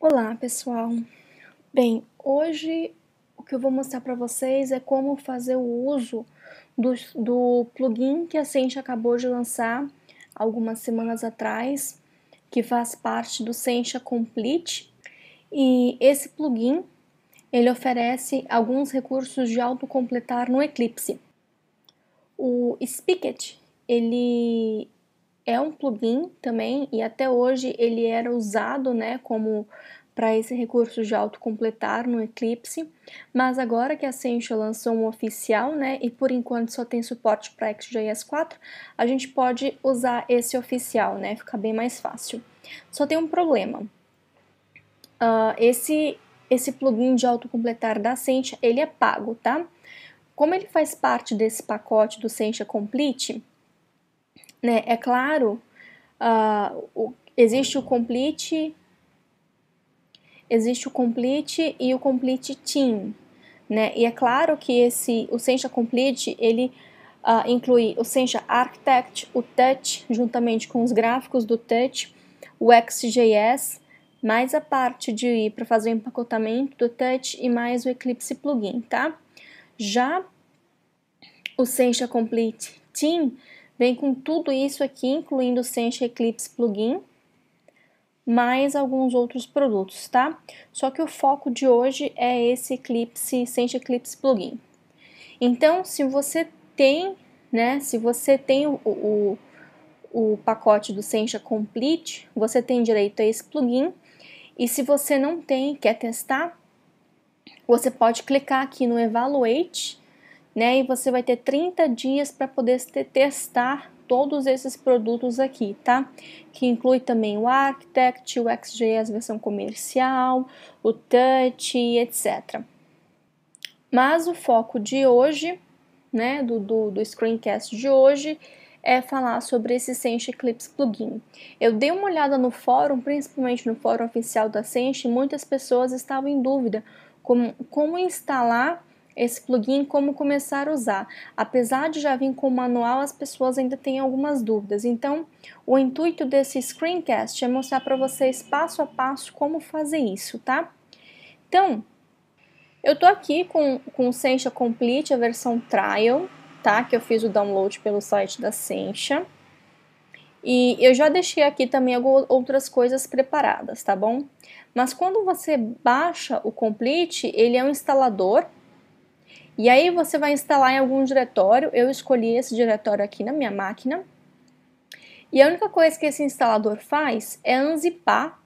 Olá, pessoal. Bem, hoje o que eu vou mostrar para vocês é como fazer o uso do plugin que a Sencha acabou de lançar algumas semanas atrás, que faz parte do Sencha Complete. E esse plugin, ele oferece alguns recursos de autocompletar no Eclipse. O Spiket, ele é um plugin também e até hoje ele era usado, né, como para esse recurso de autocompletar no Eclipse, mas agora que a Sencha lançou um oficial, né, e por enquanto só tem suporte para XJS 4, a gente pode usar esse oficial, né, fica bem mais fácil. Só tem um problema. Esse plugin de autocompletar da Sencha, ele é pago, tá? Como ele faz parte desse pacote do Sencha Complete, né, é claro, existe o Complete e o Complete Team, né? E é claro que o Sencha Complete, ele inclui o Sencha Architect, o Touch, juntamente com os gráficos do Touch, o XJS, mais a parte de ir para fazer o empacotamento do Touch e mais o Eclipse Plugin, tá? Já o Sencha Complete Team vem com tudo isso aqui, incluindo o Sencha Eclipse Plugin, mais alguns outros produtos, tá? Só que o foco de hoje é esse Eclipse, Sencha Eclipse Plugin. Então, se você tem, né, o pacote do Sencha Complete, você tem direito a esse plugin. E se você não tem, quer testar, você pode clicar aqui no Evaluate, né, e você vai ter 30 dias para poder testar todos esses produtos aqui, tá? Que inclui também o Architect, o XJS versão comercial, o Touch, etc. Mas o foco de hoje, né, do screencast de hoje, é falar sobre esse Sencha Eclipse Plugin. Eu dei uma olhada no fórum, principalmente no fórum oficial da Sencha, e muitas pessoas estavam em dúvida como instalar esse plugin, como começar a usar. Apesar de já vir com o manual, as pessoas ainda têm algumas dúvidas. Então, o intuito desse screencast é mostrar para vocês passo a passo como fazer isso, tá? Então, eu tô aqui com o Sencha Complete, a versão Trial, tá? Que eu fiz o download pelo site da Sencha. E eu já deixei aqui também outras coisas preparadas, tá bom? Mas quando você baixa o Complete, ele é um instalador. E aí você vai instalar em algum diretório. Eu escolhi esse diretório aqui na minha máquina. E a única coisa que esse instalador faz é unzipar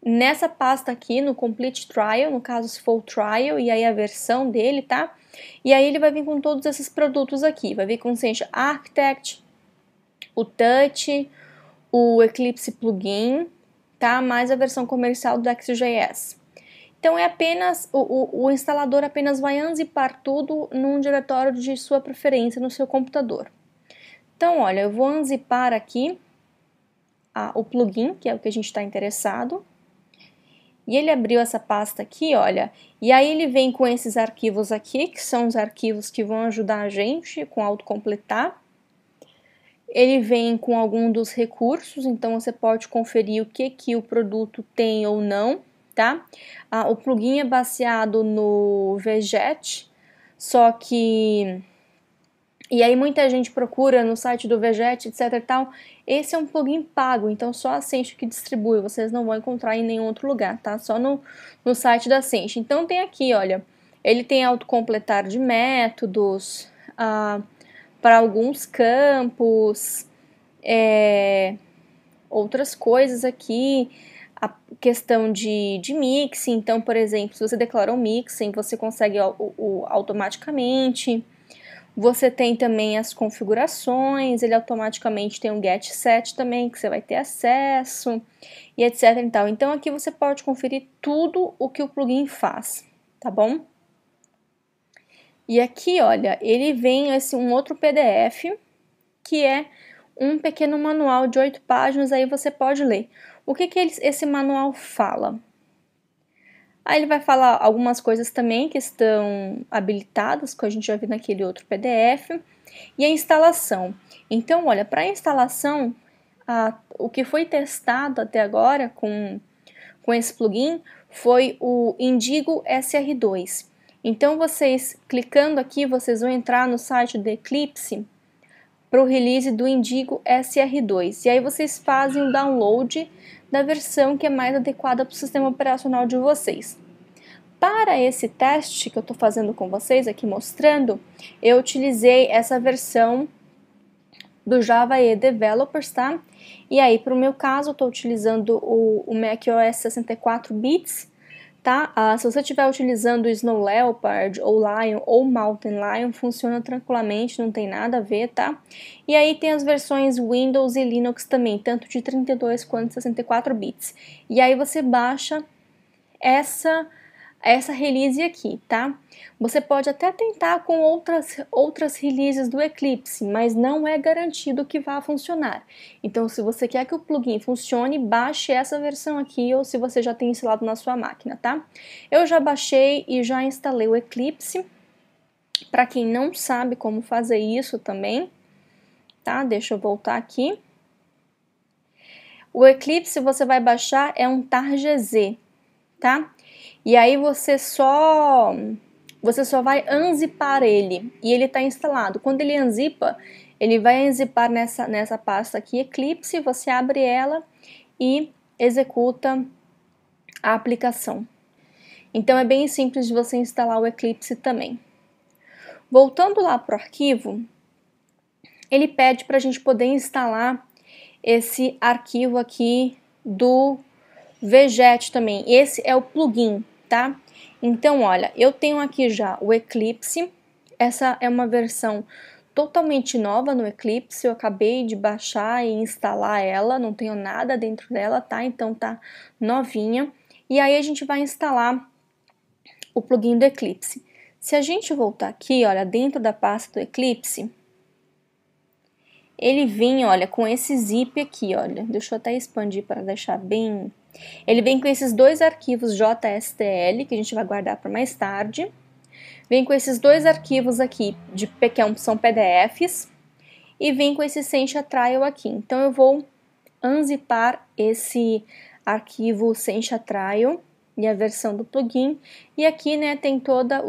nessa pasta aqui, no Complete Trial, no caso se for o Trial, e aí a versão dele, tá? E aí ele vai vir com todos esses produtos aqui, vai vir com o Sencha Architect, o Touch, o Eclipse Plugin, tá? Mais a versão comercial do XJS. Então é apenas, o instalador apenas vai unzipar tudo num diretório de sua preferência no seu computador. Então, olha, eu vou unzipar aqui o plugin, que é o que a gente está interessado. E ele abriu essa pasta aqui, olha, e aí ele vem com esses arquivos aqui, que são os arquivos que vão ajudar a gente com autocompletar. Ele vem com algum dos recursos, então você pode conferir o que o produto tem ou não, tá? O plugin é baseado no Veget, só que... E aí muita gente procura no site do Veget, etc e tal. Esse é um plugin pago, então só a Sencha que distribui, vocês não vão encontrar em nenhum outro lugar, tá? Só no site da Sencha. Então tem aqui, olha, ele tem autocompletar de métodos, para alguns campos, outras coisas aqui, a questão de mixing. Então, por exemplo, se você declarou mixing, você consegue automaticamente. Você tem também as configurações, ele automaticamente tem um get set também, que você vai ter acesso, e etc e tal. Então, aqui você pode conferir tudo o que o plugin faz, tá bom? E aqui, olha, ele vem um outro PDF, que é um pequeno manual de 8 páginas, aí você pode ler. O que esse manual fala? Aí ele vai falar algumas coisas também que estão habilitadas, que a gente já viu naquele outro PDF, e a instalação. Então, olha, para a instalação, o que foi testado até agora com com esse plugin foi o Indigo SR2. Então, vocês clicando aqui, vocês vão entrar no site do Eclipse para o release do Indigo SR2. E aí vocês fazem o download da versão que é mais adequada para o sistema operacional de vocês. Para esse teste que eu estou fazendo com vocês aqui mostrando, eu utilizei essa versão do Java EE Developers, tá? E aí, para o meu caso, eu estou utilizando o macOS 64 bits, tá? Se você estiver utilizando o Snow Leopard, ou Lion, ou Mountain Lion, funciona tranquilamente, não tem nada a ver, tá? E aí tem as versões Windows e Linux também, tanto de 32 quanto de 64 bits. E aí você baixa essa release aqui, tá? Você pode até tentar com outras releases do Eclipse, mas não é garantido que vá funcionar. Então, se você quer que o plugin funcione, baixe essa versão aqui, ou se você já tem instalado na sua máquina, tá? Eu já baixei e já instalei o Eclipse. Para quem não sabe como fazer isso também, tá? Deixa eu voltar aqui. O Eclipse você vai baixar é um targz, tá? E aí você só vai unzipar ele e ele está instalado. Quando ele unzipa, ele vai unzipar nessa pasta aqui, Eclipse, você abre ela e executa a aplicação. Então é bem simples de você instalar o Eclipse também. Voltando lá para o arquivo, ele pede para a gente poder instalar esse arquivo aqui do Vjet também. Esse é o plugin, tá? Então, olha, eu tenho aqui já o Eclipse. Essa é uma versão totalmente nova no Eclipse. Eu acabei de baixar e instalar ela, não tenho nada dentro dela, tá? Então tá novinha. E aí a gente vai instalar o plugin do Eclipse. Se a gente voltar aqui, olha, dentro da pasta do Eclipse, ele vem, olha, com esse zip aqui, olha. Deixa eu até expandir para deixar bem. Ele vem com esses dois arquivos JSTL, que a gente vai guardar para mais tarde. Vem com esses dois arquivos aqui, que são PDFs. E vem com esse Sencha Trial aqui. Então, eu vou unzipar esse arquivo Sencha Trial e a versão do plugin. E aqui, né, tem toda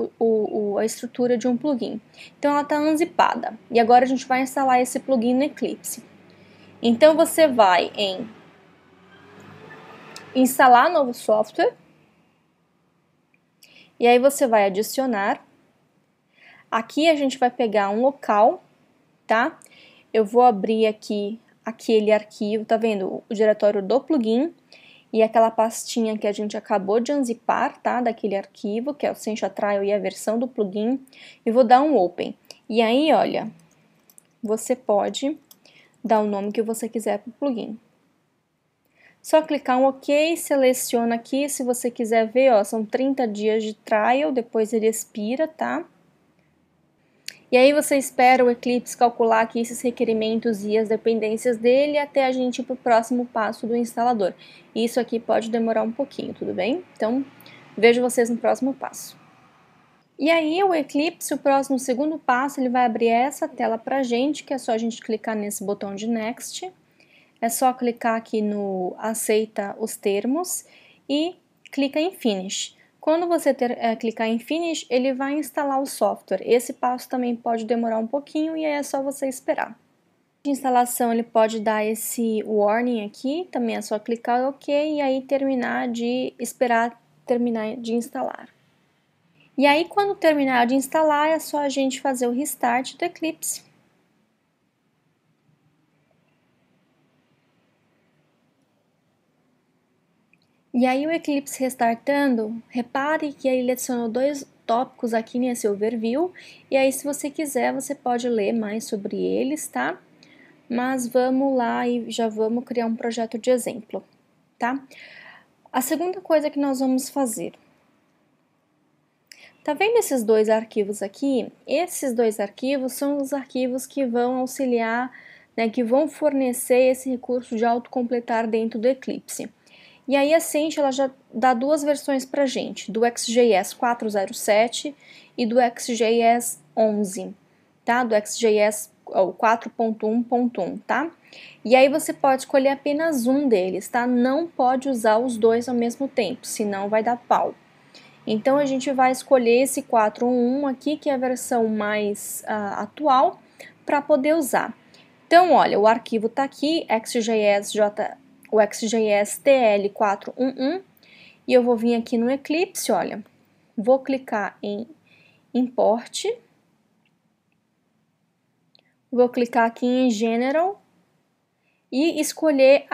a estrutura de um plugin. Então, ela está unzipada. E agora a gente vai instalar esse plugin no Eclipse. Então, você vai em instalar novo software. E aí você vai adicionar. Aqui a gente vai pegar um local, tá? Eu vou abrir aqui aquele arquivo, tá vendo? O diretório do plugin e aquela pastinha que a gente acabou de unzipar, tá? Daquele arquivo, que é o Sencha Trial e a versão do plugin. E vou dar um Open. E aí, olha, você pode dar o nome que você quiser para o plugin. Só clicar um OK, seleciona aqui, se você quiser ver, ó, são 30 dias de trial, depois ele expira, tá? E aí você espera o Eclipse calcular aqui esses requerimentos e as dependências dele até a gente ir para o próximo passo do instalador. Isso aqui pode demorar um pouquinho, tudo bem? Então, vejo vocês no próximo passo. E aí o Eclipse, o segundo passo, ele vai abrir essa tela pra gente, que é só a gente clicar nesse botão de Next. É só clicar aqui no aceita os termos e clica em Finish. Quando você clicar em Finish, ele vai instalar o software. Esse passo também pode demorar um pouquinho e aí é só você esperar. De instalação, ele pode dar esse warning aqui, também é só clicar OK e aí esperar terminar de instalar. E aí, quando terminar de instalar, é só a gente fazer o restart do Eclipse. E aí o Eclipse restartando, repare que ele adicionou dois tópicos aqui nesse overview, e aí se você quiser, você pode ler mais sobre eles, tá? Mas vamos lá e já vamos criar um projeto de exemplo, tá? A segunda coisa que nós vamos fazer. Tá vendo esses dois arquivos aqui? Esses dois arquivos são os arquivos que vão auxiliar, né, que vão fornecer esse recurso de autocompletar dentro do Eclipse. E aí a Sencha ela já dá duas versões pra gente, do XJS 4.07 e do XJS 11, tá? Do XJS o 4.1.1, tá? E aí você pode escolher apenas um deles, tá? Não pode usar os dois ao mesmo tempo, senão vai dar pau. Então a gente vai escolher esse 4.1 aqui, que é a versão mais atual, para poder usar. Então, olha, o arquivo está aqui, o XJS TL411, e eu vou vir aqui no Eclipse, olha, vou clicar em Import, vou clicar aqui em General e escolher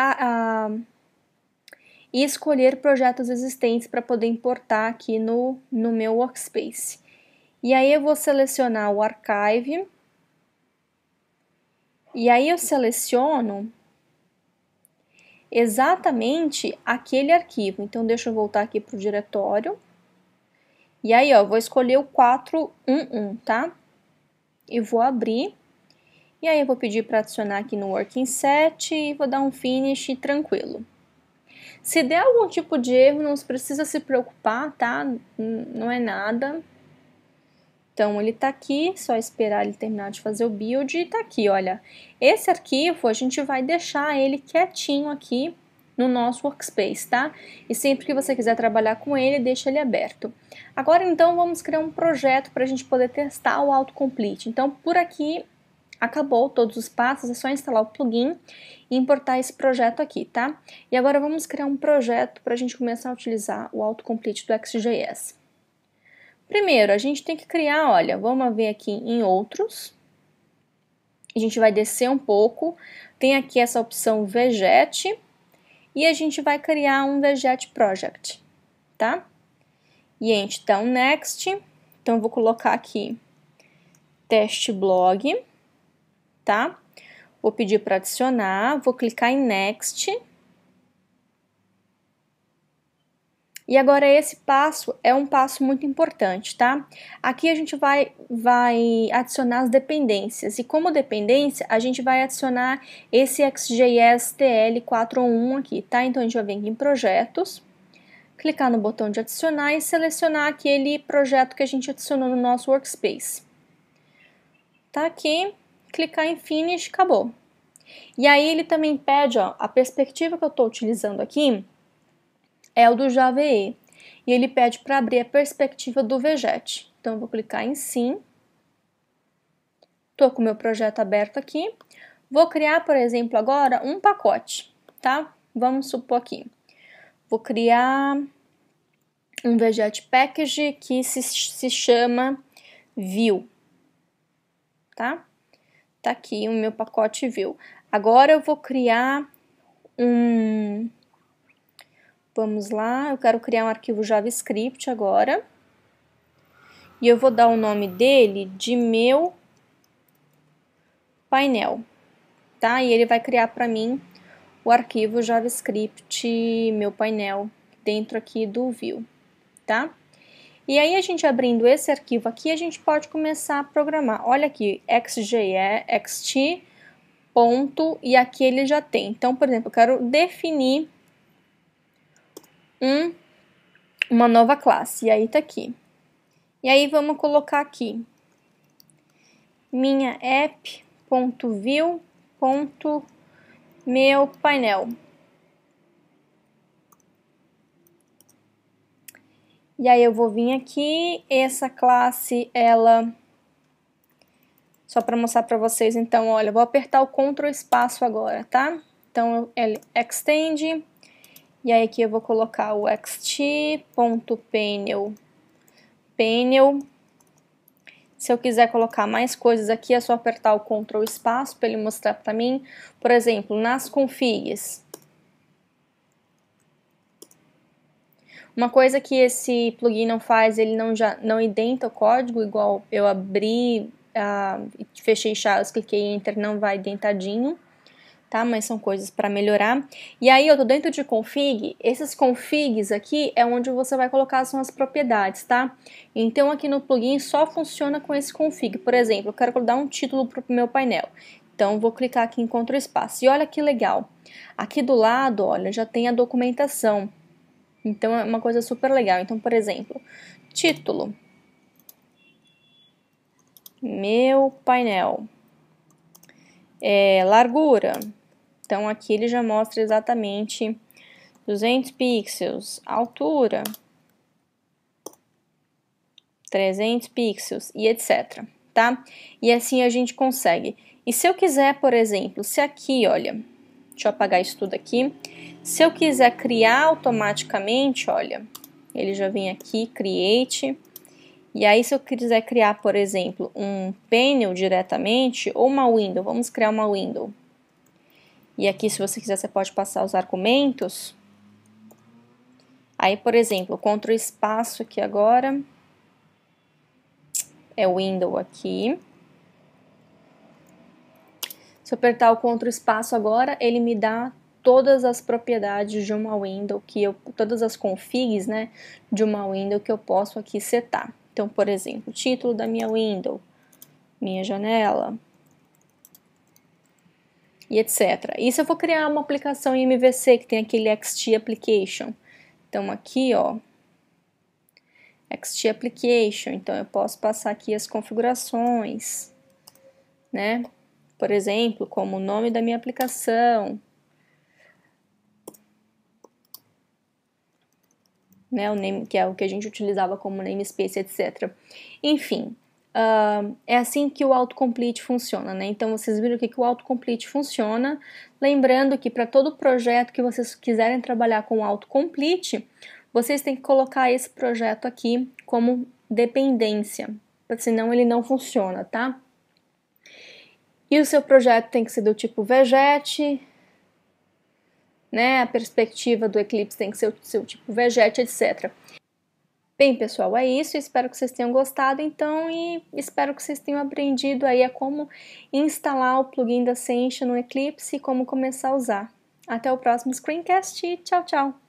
projetos existentes para poder importar aqui no meu Workspace. E aí eu vou selecionar o Archive, e aí eu seleciono exatamente aquele arquivo. Então, deixa eu voltar aqui para o diretório. E aí, ó, vou escolher o 411, tá? E vou abrir. E aí, eu vou pedir para adicionar aqui no Working Set e vou dar um Finish tranquilo. Se der algum tipo de erro, não precisa se preocupar, tá? Não é nada. Então, ele tá aqui, só esperar ele terminar de fazer o build e tá aqui, olha. Esse arquivo, a gente vai deixar ele quietinho aqui no nosso Workspace, tá? E sempre que você quiser trabalhar com ele, deixa ele aberto. Agora, então, vamos criar um projeto para a gente poder testar o autocomplete. Então, por aqui, acabou todos os passos, é só instalar o plugin e importar esse projeto aqui, tá? E agora vamos criar um projeto para a gente começar a utilizar o autocomplete do XJS. Primeiro, a gente tem que criar, olha, vamos ver aqui em outros. A gente vai descer um pouco, tem aqui essa opção Veget, e a gente vai criar um Veget Project, tá? E então, Next, então eu vou colocar aqui Teste Blog, tá? Vou pedir para adicionar, vou clicar em Next. E agora esse passo é um passo muito importante, tá? Aqui a gente vai adicionar as dependências, e como dependência a gente vai adicionar esse XJS TL411 aqui, tá? Então a gente vai vir aqui em projetos, clicar no botão de adicionar e selecionar aquele projeto que a gente adicionou no nosso Workspace. Tá aqui, clicar em Finish, acabou. E aí ele também pede, ó, a perspectiva que eu estou utilizando aqui é o do Java EE, e ele pede para abrir a perspectiva do Veget. Então, eu vou clicar em Sim. Estou com o meu projeto aberto aqui. Vou criar, por exemplo, agora um pacote, tá? Vamos supor aqui. Vou criar um Veget Package que se chama View, tá? Tá aqui o meu pacote View. Agora eu vou criar vamos lá, eu quero criar um arquivo JavaScript agora. E eu vou dar o nome dele de meu painel, tá? E ele vai criar para mim o arquivo JavaScript meu painel dentro aqui do Vue, tá? E aí a gente abrindo esse arquivo aqui, a gente pode começar a programar. Olha aqui, XT, ponto, e aqui ele já tem. Então, por exemplo, eu quero definir uma nova classe, e aí tá aqui. E aí vamos colocar aqui minha app.view.meupainel. E aí eu vou vir aqui, essa classe, ela... Só para mostrar para vocês, então, olha, eu vou apertar o Ctrl espaço agora, tá? Então, ele extend, e aí aqui eu vou colocar o xt.panel. Se eu quiser colocar mais coisas aqui, é só apertar o Ctrl espaço para ele mostrar para mim. Por exemplo, nas configs. Uma coisa que esse plugin não faz, ele não identa o código, igual eu abri, fechei chaves, cliquei em Enter, não vai identadinho, tá? Mas são coisas para melhorar. E aí eu tô dentro de config, esses configs aqui é onde você vai colocar as propriedades, tá? Então aqui no plugin só funciona com esse config. Por exemplo, eu quero dar um título para o meu painel. Então vou clicar aqui em Ctrl espaço. E olha que legal. Aqui do lado, olha, já tem a documentação. Então é uma coisa super legal. Então, por exemplo, título. Meu painel. largura. Então, aqui ele já mostra exatamente 200 pixels, altura, 300 pixels e etc, tá? E assim a gente consegue. E se eu quiser, por exemplo, se aqui, olha, deixa eu apagar isso tudo aqui. Se eu quiser criar automaticamente, olha, ele já vem aqui, create. E aí, se eu quiser criar, por exemplo, um panel diretamente, ou uma window, vamos criar uma window. E aqui, se você quiser, você pode passar os argumentos. Aí, por exemplo, Ctrl espaço aqui agora, é window aqui. Se eu apertar o Ctrl espaço agora, ele me dá todas as propriedades de uma window, todas as configs, né, de uma window que eu posso aqui setar. Então, por exemplo, título da minha window, minha janela, e etc. E se eu for criar uma aplicação em MVC que tem aquele XT Application, então aqui, ó, XT Application, então eu posso passar aqui as configurações, né? Por exemplo, como o nome da minha aplicação, né? O name, que é o que a gente utilizava como namespace, etc. Enfim, é assim que o autocomplete funciona, né? Então, vocês viram que o autocomplete funciona. Lembrando que para todo projeto que vocês quiserem trabalhar com autocomplete, vocês têm que colocar esse projeto aqui como dependência, senão ele não funciona, tá? E o seu projeto tem que ser do tipo Vegete, né? A perspectiva do Eclipse tem que ser o seu tipo Vegete, etc. Bem, pessoal, é isso. Espero que vocês tenham gostado, então, e espero que vocês tenham aprendido aí a como instalar o plugin da Sencha no Eclipse e como começar a usar. Até o próximo screencast. Tchau, tchau!